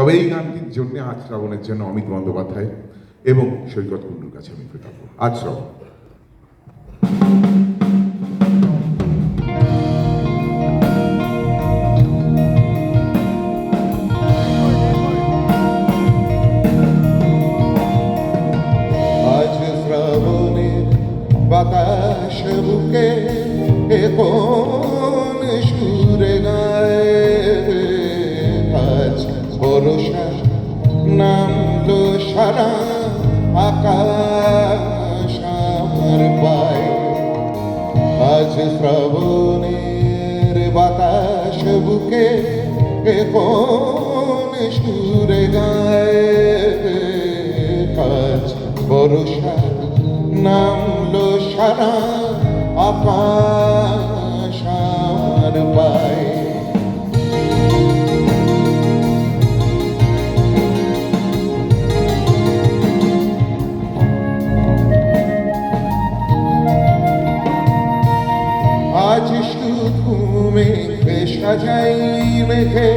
তবে এই গানটির জন্য আজ শ্রাবণের জন্য অমিত বন্দ্যোপাধ্যায় এবং সৈকত কুণ্ডুর কাছে আমি ফেরাবো। আজ শ্রাবণ। আজ শ্রাবণের বাতাস বুকে কোন সুরে গায়, আজ বর্ষা নামলো সারা আকাশ আমার পায়। আজ শ্রাবণের বাতাস বুকে কোন সুরে গায়, আজ বর্ষা নামলো সারা আকাশ আমার পায়। আজ শুধু মেঘে সাজাই মেঘে,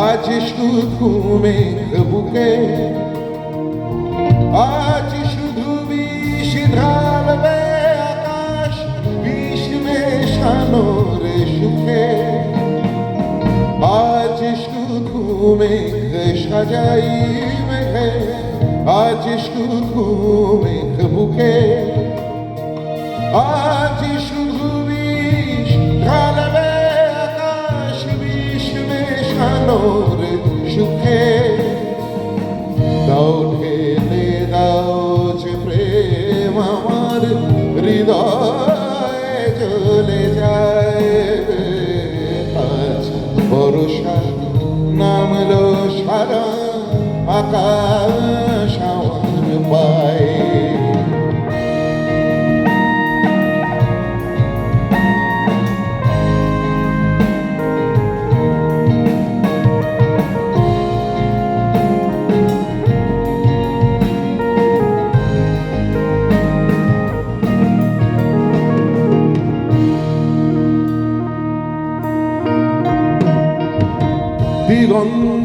আজ শুধু মেঘ বুকে, আজ শুধু বিষ ঢালবে আকাশ বিষ মেশানো রে সুখে। আজ শুধু মেঘে সাজাই মেঘে, আজ শুধু মেঘ বুকে, আজ শুধু বিষ ঢালবে আকাশ বিষ মেশানো রে সুখে। দাও ঢেলে দাও যে প্রেম আমার হৃদয়ে জ্বলে যায়, আজ বর্ষা নামলো সারা আকাশ আমার পায়।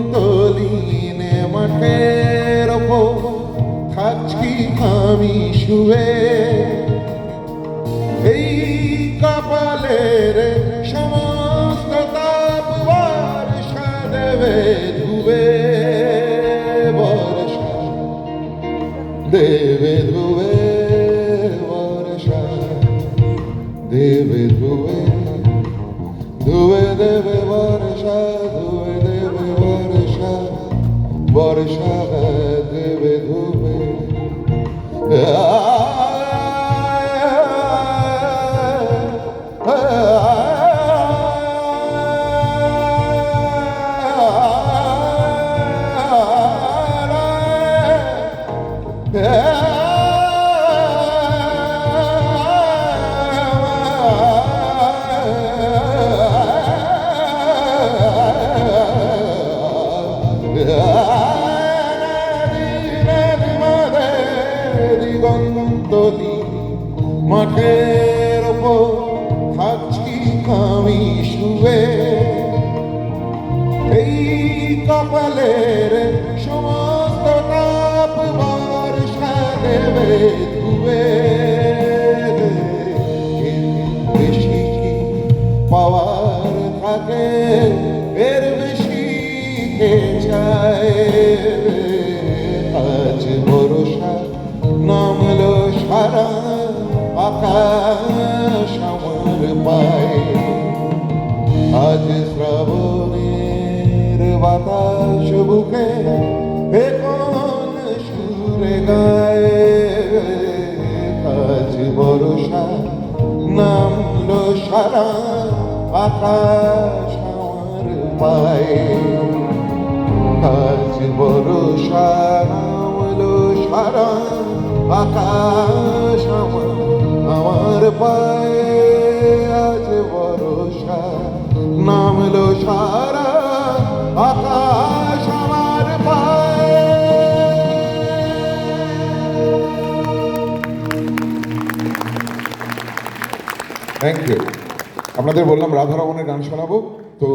দিগন্তলীনে মাঠের ওপর থাকি আমি শুয়ে, এই কপালের সমস্ত তাপ বর্ষা দেবে ধুবে, বর্ষা দেবে ধুবে, বর্ষা দেবে ধুবে, ধুবে দেবে বর্ষা, ধুবে দেবে বর্ষা, বর্ষা দেবে ধুবে। দিগন্তলি মাঠের ওপর থাকি আমি শুয়ে, এই কপালের সমস্ত তাপ বর্ষা দেবে ধুবে। বেশি কি পাওয়ার থাকে, এর বেশি কে চায়, আজ বর্ষা নামলো সারা আকাশ আমার পায়। আজ শ্রাবণের বাতাস বুকে কোন সুরে গায়, আজ বর্ষা নামলো সারা আকাশ আমার পায়। আজ বর্ষা নামলো সারা আকাশ আমার পায়ে, আজ বর্ষা নামলো সারা আকাশ আমার পায়ে। Thank you. আপনাদের বললাম রাধারমণের গান শোনাবো, তো